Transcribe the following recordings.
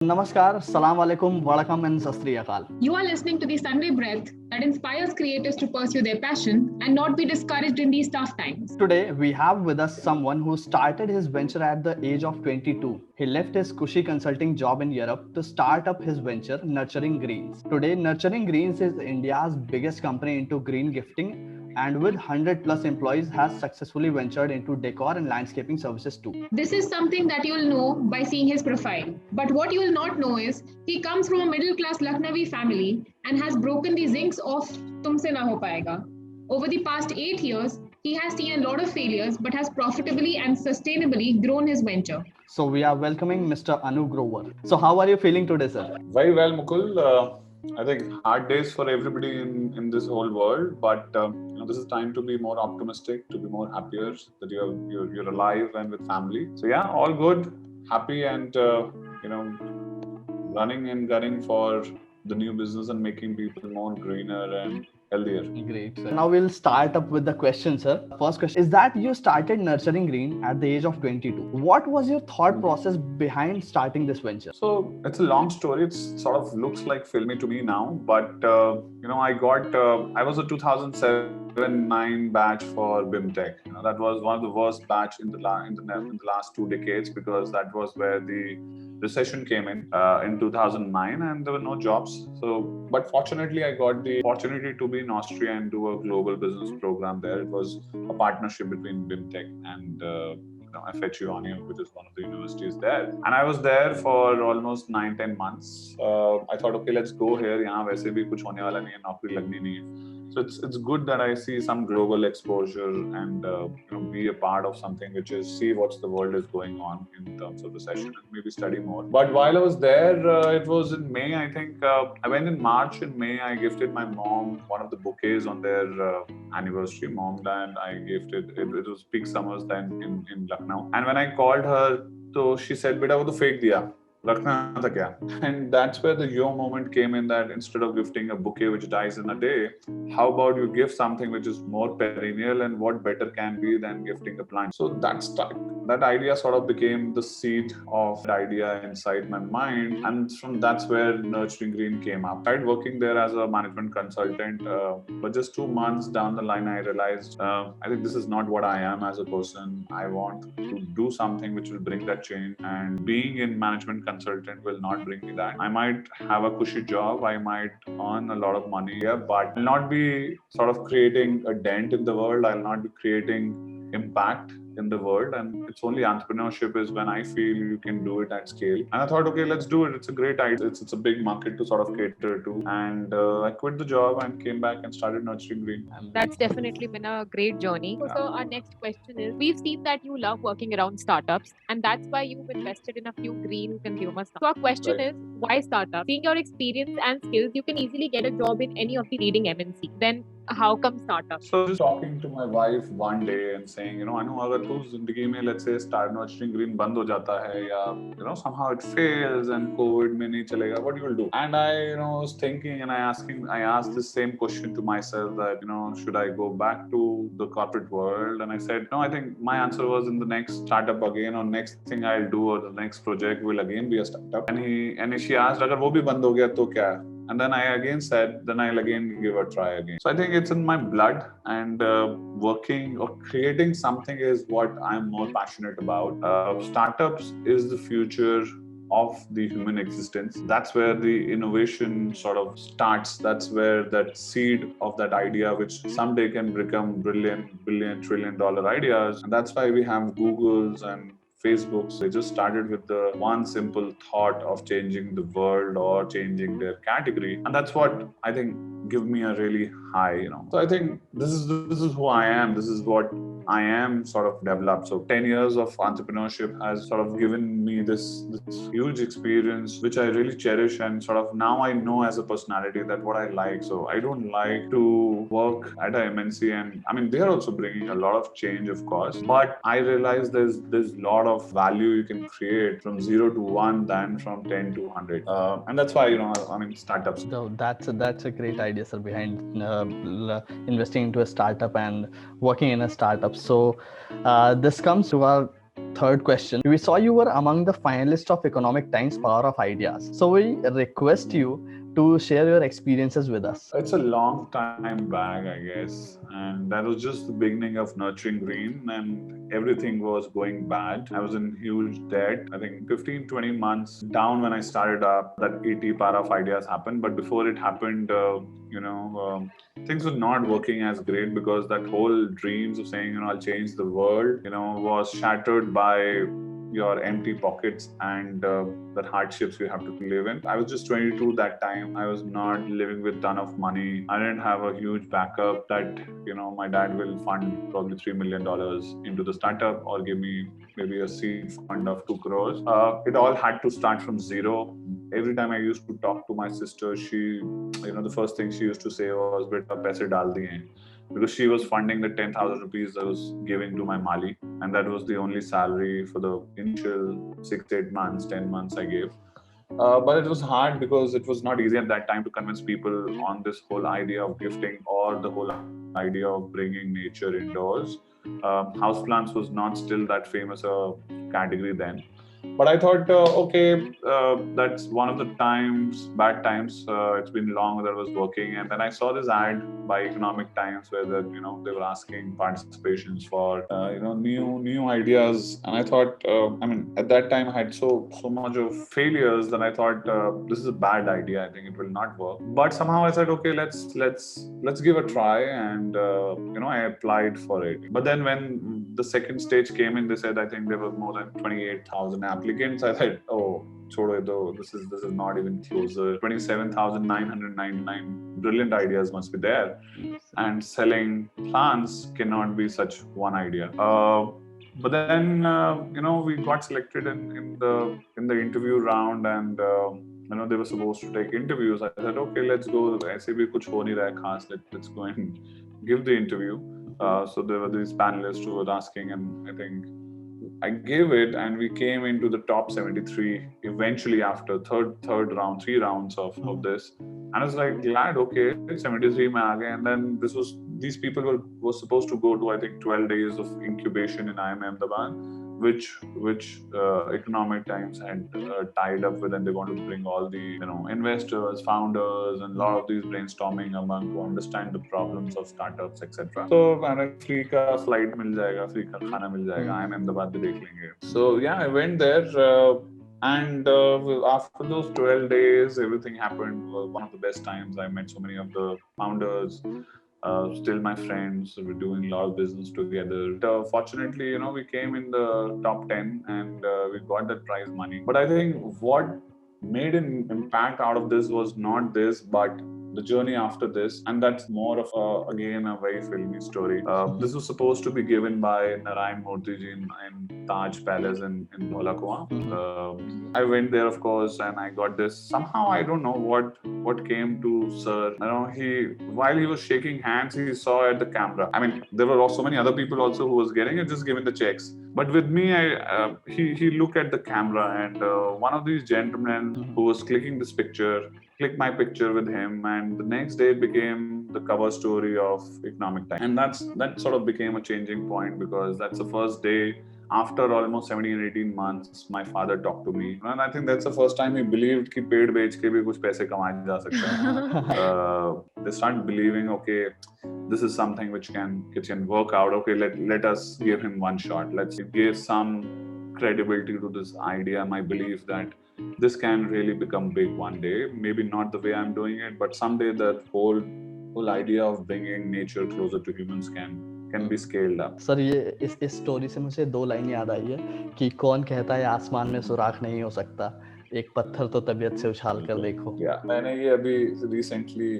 Namaskar, Salam Alaikum, Vadakkam and Sastri Akal. You are listening to the Sunday Breath that inspires creators to pursue their passion and not be discouraged in these tough times. Today, we have with us someone who started his venture at the age of 22. He left his cushy consulting job in Europe to start up his venture, Nurturing Greens. Today, Nurturing Greens is India's biggest company into green gifting and with 100 plus employees has successfully ventured into decor and landscaping services too. This is something that you will know by seeing his profile. But what you will not know is he comes from a middle class Lucknowi family and has broken the zincs of Tumse Na Ho Payega. Over the past 8 years, he has seen a lot of failures but has profitably and sustainably grown his venture. So we are welcoming Mr. Anu Grover. So how are you feeling today, sir? Very well, Mukul. I think hard days for everybody in this whole world, but this is time to be more optimistic, to be more happier that you're alive and with family. So yeah, all good, happy, and running and gunning for the new business and making people more greener and healthier. Great, sir. Now we'll start up with the question, sir. First question is that you started Nurturing Green at the age of 22. What was your thought process behind starting this venture? So it's a long story. It sort of looks like filmy to me now, but I was a 2007-9 batch for BIMTech. That was one of the worst batch in the last 2 decades because that was where the recession came in 2009, and there were no jobs. But fortunately, I got the opportunity to be in Austria and do a global business program there. It was a partnership between BIMTech and FHU Onion, which is one of the universities there. And I was there for almost 9-10 months. I thought, okay, let's go here. यहाँ वैसे भी कुछ होने वाला नहीं है, नौकरी लगनी नहीं है. So it's good that I see some global exposure and be a part of something which is see what the world is going on in terms of recession and maybe study more. But while I was there, it was in May, I think. I went in March. In May, I gifted my mom one of the bouquets on their anniversary. Mom and I gifted it. It was peak summers then in Lucknow. And when I called her, so she said, "Beta, wo to fake diya. रखना था क्या?" And that's where the yo moment came in, that instead of gifting a bouquet which dies in a day, how about you gift something which is more perennial, and what better can be than gifting a plant? So that idea sort of became the seed of the idea inside my mind, and that's where Nurturing Green came up. I started working there as a management consultant, but just 2 months down the line, I realized I think this is not what I am as a person. I want to do something which will bring that change, and being in management consultant will not bring me that. I might have a cushy job, I might earn a lot of money here, but I'll not be sort of creating a dent in the world. I'll not be creating impact in the world, and it's only entrepreneurship is when I feel you can do it at scale. And I thought, okay, let's do it. It's a great idea. It's a big market to sort of cater to, and I quit the job and came back and started Nurturing Green. That's definitely been a great journey. So our next question is, we've seen that you love working around startups, and that's why you've invested in a few green consumer startups. So our question is, why startup? Seeing your experience and skills, you can easily get a job in any of the leading MNC. Then how come startup? So just talking to my wife one day and saying, Anu, अगर तू जिंदगी में let's say start Nurturing Green बंद हो जाता है, या somehow it fails and COVID में नहीं चलेगा, what you will do? And I was thinking, and I asked the same question to myself that should I go back to the corporate world? And I said no. I think my answer was in the next startup again, or next thing I'll do, or the next project will again be a startup. And she asked, अगर वो भी बंद हो गया तो क्या? And then I again said, then I'll again give a try again. So I think it's in my blood, and working or creating something is what I'm more passionate about. Startups is the future of the human existence. That's where the innovation sort of starts. That's where that seed of that idea, which someday can become billion, trillion-dollar ideas. And that's why we have Googles and Facebooks. They just started with the one simple thought of changing the world or changing their category, and that's what I think give me a really high. So I think this is who I am. This is what I am sort of developed. So 10 years of entrepreneurship has sort of given me this huge experience, which I really cherish, and sort of now I know as a personality that what I like. So I don't like to work at a MNC, and I mean, they're also bringing a lot of change, of course, but I realize there's a lot of value you can create from 0 to 1 than from 10 to 100. And that's why, startups. So that's a great idea, sir, behind investing into a startup and working in a startup. So this comes to our Third question. We saw you were among the finalists of Economic Times Power of Ideas. So we request you to share your experiences with us. It's a long time back, I guess. And that was just the beginning of Nurturing Green, and everything was going bad. I was in huge debt. I think 15, 20 months down when I started up, that 80 Power of Ideas happened. But before it happened, things were not working as great because that whole dreams of saying, I'll change the world, was shattered by your empty pockets and the hardships you have to live in. I was just 22 that time. I was not living with ton of money. I didn't have a huge backup that, my dad will fund probably $3 million into the startup or give me maybe a seed fund of 2 crores. It all had to start from zero. Every time I used to talk to my sister, she, the first thing she used to say was, "Beta, paise dal diye." Because she was funding the 10,000 rupees I was giving to my Mali. And that was the only salary for the initial 6, 8 months, 10 months I gave. But it was hard because it was not easy at that time to convince people on this whole idea of gifting or the whole idea of bringing nature indoors. Houseplants was not still that famous a category then. But I thought, that's one of the bad times. It's been long that I was working. And then I saw this ad by Economic Times where they were asking participations for, new ideas. And I thought, at that time I had so much of failures that I thought, this is a bad idea. I think it will not work. But somehow I said, okay, let's give a try. And, I applied for it. But then when the second stage came in, they said, I think there were more than 28,000 applicants. I said, oh, chodo do, this is not even closer. 27,999 brilliant ideas must be there. And selling plants cannot be such one idea. But then, we got selected in the interview round, and they were supposed to take interviews. I said, okay, let's go. ऐसे भी कुछ हो नहीं रहा है खास. Let's go and give the interview. So there were these panelists who were asking, and I think I gave it, and we came into the top 73 eventually after third round, 3 rounds of this. And I was like, glad, okay, 73 mein aa gaye. And then these people were supposed to go to, I think, 12 days of incubation in IIM Ahmedabad, which Economic Times had tied up with, and they wanted to bring all the investors, founders, and a lot of these brainstorming among to understand the problems of startups, etc. So free ka flight mil jayega, free ka khana mil jayega, IIM Ahmedabad bhi dekh lenge. So yeah, I went there. And after those 12 days, everything happened. It was one of the best times. I met so many of the founders. Still my friends. We're doing a lot of business together. Fortunately, we came in the top 10 and we got that prize money. But I think what made an impact out of this was not this, but the journey after this. And that's more of again a very filmy story. This was supposed to be given by Narayan Murthy ji in Taj Palace in Dhola Kuan. I went there, of course, and I got this. Somehow I don't know what came to Sir. While he was shaking hands, he saw at the camera. I mean, there were also many other people also who was getting it, just giving the checks. But with me, he looked at the camera, and one of these gentlemen who was clicking this picture, clicked my picture with him, and the next day it became the cover story of Economic Times. And that sort of became a changing point, because that's the first day after almost 17 18 months my father talked to me, and I think that's the first time he believed कि पेड़ बेच के भी कुछ पैसे कमाए जा सकते हैं. They started believing, okay, this is something which can work out. Okay, let us give him one shot. Let's give some credibility to this idea, my belief that this can really become big one day. Maybe not the way I'm doing it, but someday that whole idea of bringing nature closer to humans can be scaled up. Sir, ये इस story से मुझे 2 line याद आई है कि कौन कहता है आसमान में सुराख नहीं हो सकता, एक पत्थर तो तबीयत से उछाल कर देखो. मैंने ये अभी रिसेंटली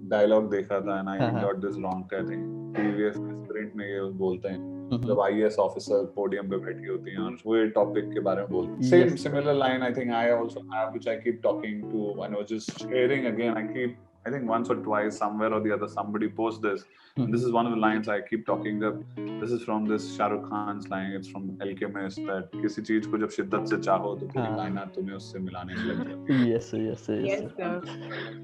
डायलॉग देखा था, and I got this wrong. I think previous sprint में ये बोलते हैं जब IAS ऑफिसर पोडियम पे बैठी होती हैं और वो टॉपिक के बारे में बोलती हैं. Similar line I think I also have, which I keep talking to, and I was just sharing again. I keep I think once or twice, somewhere or the other, somebody posts this. And this is one of the lines I keep talking of. This is from this Shah Rukh Khan's line. It's from Alchemist that किसी चीज को जब शिद्दत से चाहो तो पूरी कायनात तुम्हें उससे मिलाने लग जाती है. Yes, yes, Yes, yes. sir.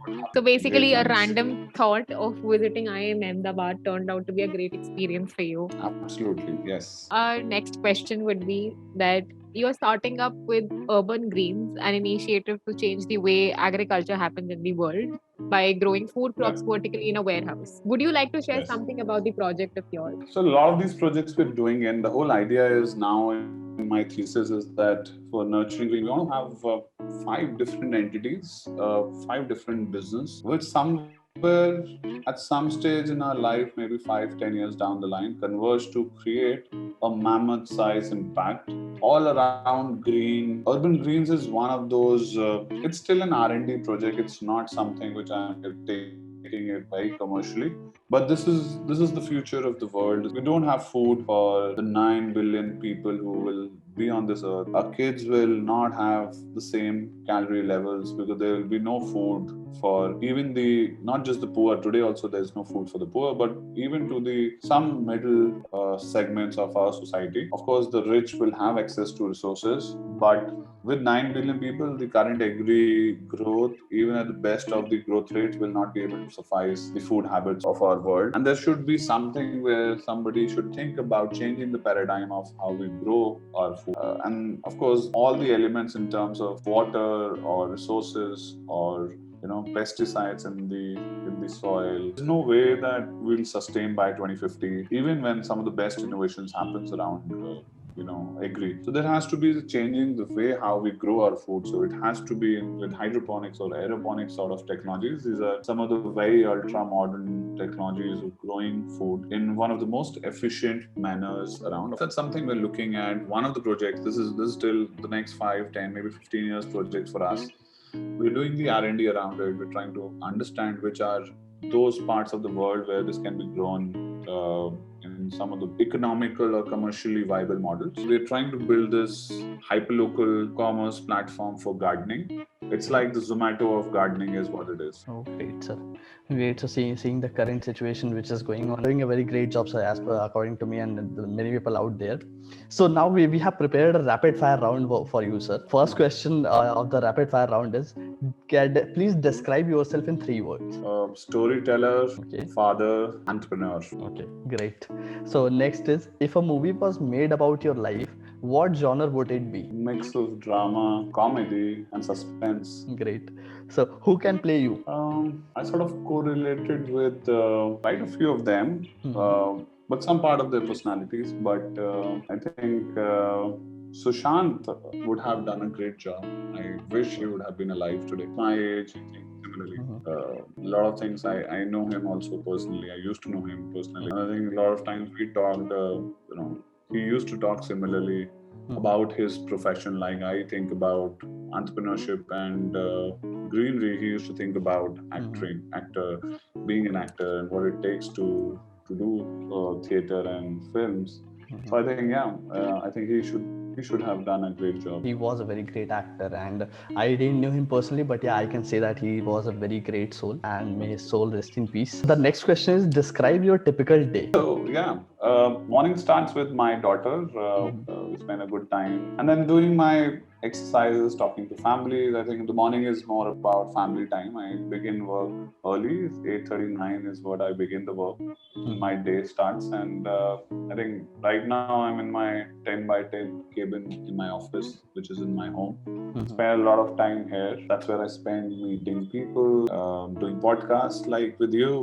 Great So basically, a lines. random thought of visiting IIM Ahmedabad turned out to be a great experience for you. Absolutely, yes. Our next question would be that you're starting up with Urban Greens, an initiative to change the way agriculture happens in the world by growing food crops vertically in a warehouse. Would you like to share Yes. something about the project of yours? So a lot of these projects we're doing, and the whole idea is now in my thesis is that for nurturing green, we want to have 5 different entities, 5 different business, which somewhere at some stage in our life, maybe 5-10 years down the line, converge to create a mammoth size impact all around green. Urban Greens is one of those. It's still an R&D project. It's not something which I'm taking it very commercially. But this is the future of the world. We don't have food for the 9 billion people who will be on this earth. Our kids will not have the same calorie levels because there will be no food for even the not just the poor. Today also there's no food for the poor, but even to the some middle segments of our society. Of course, the rich will have access to resources, but with 9 billion people, the current agri growth, even at the best of the growth rates, will not be able to suffice the food habits of our world. And there should be something where somebody should think about changing the paradigm of how we grow our food. And of course, all the elements in terms of water or resources or pesticides in the soil. There's no way that we'll sustain by 2050, even when some of the best innovations happens around agri. So there has to be changing the way how we grow our food. So it has to be with hydroponics or aeroponics sort of technologies. These are some of the very ultra modern technologies of growing food in one of the most efficient manners around. That's something we're looking at. One of the projects, this is still the next 5, 10, maybe 15 years project for us. We're doing the R&D around it. We're trying to understand which are those parts of the world where this can be grown in some of the economical or commercially viable models. We're trying to build this hyperlocal commerce platform for gardening. It's like the Zomato of gardening is what it is. Oh, great, sir. Great. So seeing the current situation which is going on, doing a very great job, sir, as per according to me and the many people out there. So now we have prepared a rapid fire round for you, sir. First question of the rapid fire round is, please describe yourself in 3 words. Storyteller, Okay. father, entrepreneur. Okay, great. So next is, if a movie was made about your life, what genre would it be? Mix of drama, comedy, and suspense. Great. So who can play you? I sort of correlated with quite a few of them, but some part of their personalities. But I think Sushant would have done a great job. I wish he would have been alive today. My age, I think. Similarly, a lot of things I know him also personally. I used to know him personally. And I think a lot of times we talked, he used to talk similarly about his profession. Like I think about entrepreneurship and greenery. He used to think about being an actor, and what it takes to do theater and films. So I think, I think he should have done a great job. He was a very great actor, and I didn't know him personally, but yeah, I can say that he was a very great soul, and may his soul rest in peace. The next question is, describe your typical day. So morning starts with my daughter. We spend a good time, and then doing my exercises, talking to families. I think the morning is more about family time. I begin work early. 8:39 is what I begin the work. My day starts, and I think right now I'm in my 10 by 10 cabin in my office, which is in my home. Spend a lot of time here. That's where I spend meeting people, doing podcasts like with you,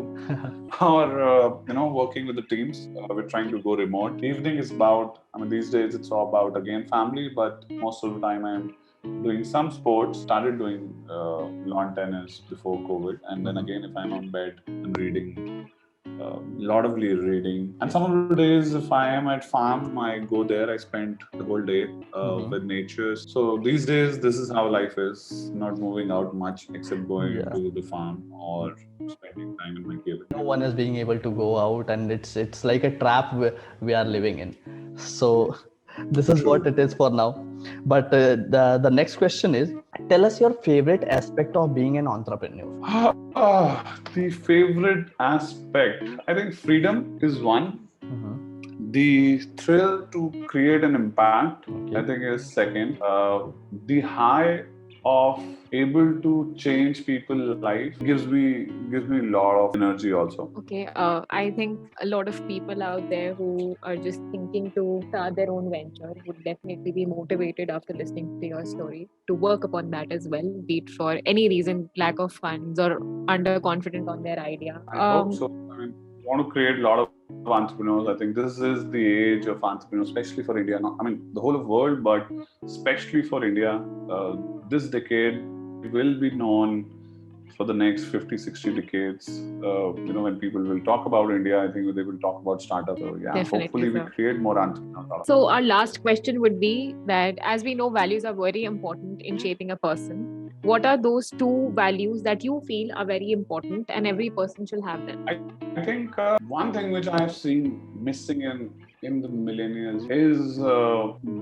or working with the teams. We're trying to go remote. Evening is about, these days it's all about again family, but most of the time I'm doing some sports. Started doing lawn tennis before COVID, and then again if I'm on bed and reading. Lot of reading, and some of the days if I am at farm, I go there. I spend the whole day with nature. So these days, this is how life is. Not moving out much except going to the farm or spending time in my cabin. No one is being able to go out, and it's like a trap we are living in. So this is what it is for now. But the next question is, tell us your favorite aspect of being an entrepreneur. The favorite aspect, I think freedom is one. The thrill to create an impact, I think, is second. The high of able to change people's life gives me a lot of energy also. Okay, I think a lot of people out there who are just thinking to start their own venture would definitely be motivated after listening to your story to work upon that as well, be it for any reason, lack of funds or underconfident on their idea. I hope so. I mean, we want to create a lot of entrepreneurs. I think this is the age of entrepreneurs, especially for India. I mean, the whole of world, but especially for India. This decade will be known for the next 50, 60 decades. When people will talk about India, I think they will talk about startups. So yeah, Definitely, hopefully we sir. create more entrepreneurs. So our last question would be that, as we know, values are very important in shaping a person. What are those two values that you feel are very important and every person should have them? I think one thing which I have seen missing in the millennials is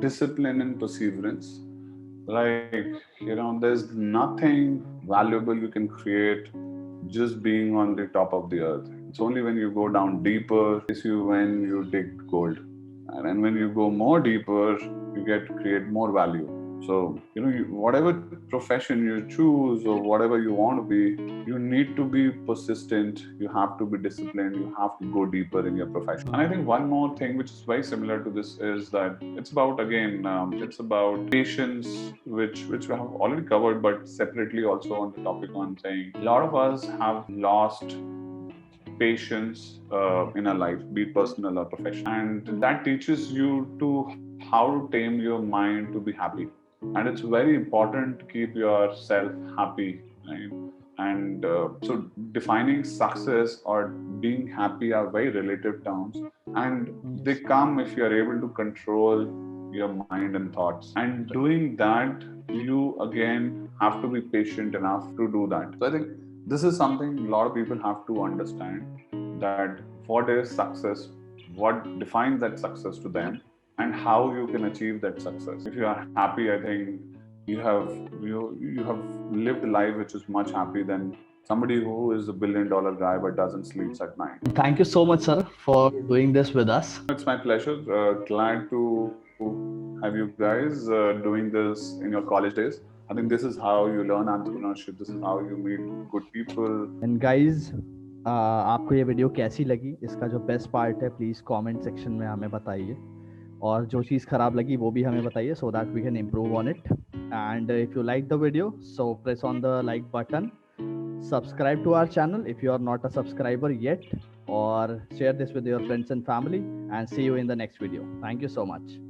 discipline and perseverance. Like, there's nothing valuable you can create just being on the top of the earth. It's only when you go down deeper, it's when you dig gold. And then when you go more deeper, you get to create more value. So, whatever profession you choose or whatever you want to be, you need to be persistent. You have to be disciplined. You have to go deeper in your profession. And I think one more thing which is very similar to this is that it's about, again, it's about patience, which we have already covered, but separately also on the topic on saying a lot of us have lost patience in our life, be it personal or professional. And that teaches you to how to tame your mind to be happy. And it's very important to keep yourself happy, right? And so defining success or being happy are very relative terms, and they come if you are able to control your mind and thoughts. And doing that, you again have to be patient enough to do that. So I think this is something a lot of people have to understand, that what is success, what defines that success to them, and how you can achieve that success. If you are happy, I think you have lived a life which is much happy than somebody who is $1 billion guy but doesn't sleep at night. Thank you so much, sir, for doing this with us. It's my pleasure. Glad to have you guys doing this in your college days. I think this is how you learn entrepreneurship. This is how you meet good people. And guys, आपको ये video कैसी लगी, इसका जो best part है please comment section में हमें बताइए, और जो चीज़ ख़राब लगी वो भी हमें बताइए, so that we can improve on it. And if you like the video, so press on the like button, subscribe to our channel if you are not a subscriber yet, or share this with your friends and family, and see you in the next video. Thank you so much.